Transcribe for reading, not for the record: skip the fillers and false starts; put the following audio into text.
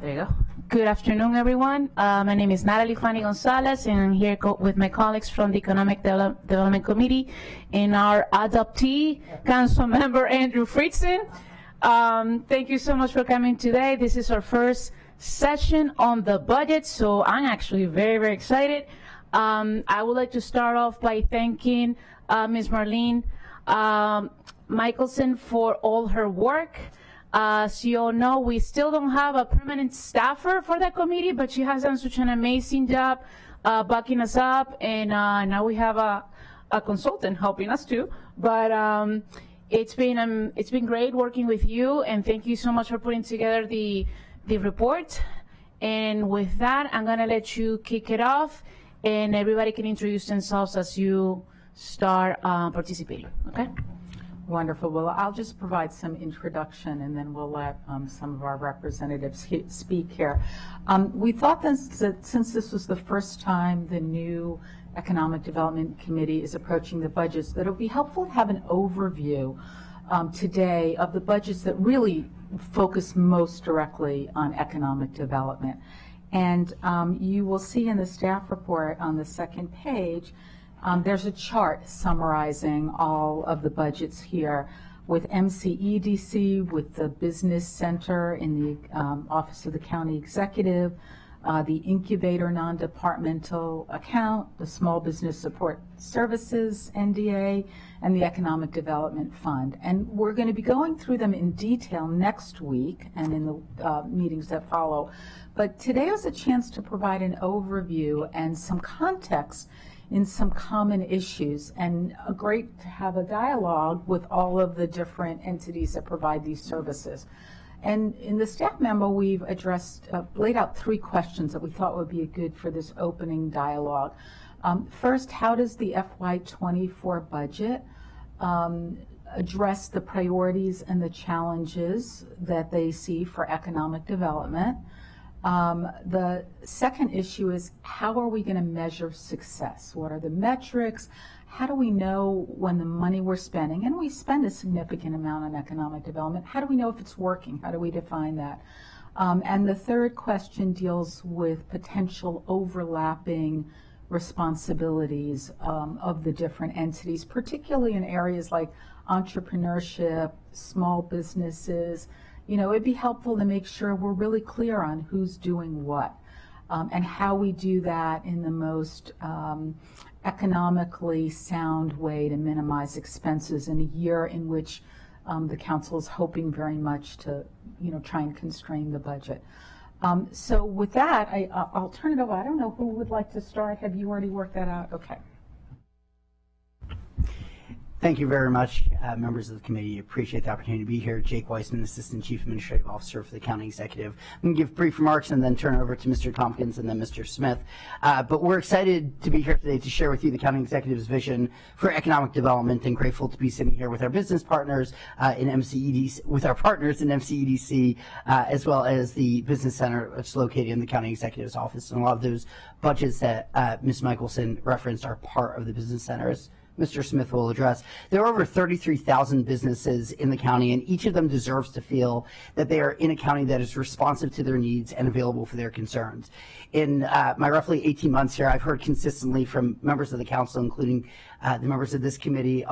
There you go. Good afternoon, everyone. My name is Natalie Fanny Gonzalez, and I'm here with my colleagues from the Economic Development Committee and our adoptee, Council Member Andrew Friedson. Thank you so much for coming today. This is our first session on the budget, so I'm actually very, very excited. I would like to start off by thanking Ms. Marlene Michelson for all her work. As you all know, we still don't have a permanent staffer for that committee, but she has done such an amazing job backing us up, and now we have a consultant helping us too. But it's been great working with you, and thank you so much for putting together the report. And with that, I'm gonna let you kick it off, and everybody can introduce themselves as you start participating, okay? Wonderful. Well, I'll just provide some introduction, and then we'll let some of our representatives speak here. We thought that since this was the first time the new Economic Development Committee is approaching the budgets, that it would be helpful to have an overview today of the budgets that really focus most directly on economic development. And you will see in the staff report on the second page, there's a chart summarizing all of the budgets here with MCEDC, with the Business Center in the Office of the County Executive, the Incubator Non-Departmental Account, the Small Business Support Services, NDA, and the Economic Development Fund. And we're going to be going through them in detail next week and in the meetings that follow. But today was a chance to provide an overview and some context in some common issues, and great to have a dialogue with all of the different entities that provide these services. And in the staff memo, we've laid out three questions that we thought would be good for this opening dialogue. First, how does the FY24 budget address the priorities and the challenges that they see for economic development? The second issue is, how are we going to measure success? What are the metrics? How do we know when the money we're spending, and we spend a significant amount on economic development, how do we know if it's working? How do we define that? And the third question deals with potential overlapping responsibilities of the different entities, particularly in areas like entrepreneurship, small businesses. You know, it'd be helpful to make sure we're really clear on who's doing what and how we do that in the most economically sound way to minimize expenses in a year in which the council is hoping very much to, try and constrain the budget. So with that, I'll turn it over. I don't know who would like to start. Have you already worked that out? Okay. Thank you very much, members of the committee. Appreciate the opportunity to be here. Jake Weissman, Assistant Chief Administrative Officer for the County Executive. I'm going to give brief remarks and then turn it over to Mr. Tompkins and then Mr. Smith. But we're excited to be here today to share with you the County Executive's vision for economic development, and grateful to be sitting here with our business partners in MCEDC, with our partners in MCEDC, as well as the Business Center, which is located in the County Executive's office. And a lot of those budgets that Ms. Michelson referenced are part of the Business Centers. Mr. Smith will address. There are over 33,000 businesses in the county, and each of them deserves to feel that they are in a county that is responsive to their needs and available for their concerns. In my roughly 18 months here, I've heard consistently from members of the council, including the members of this committee,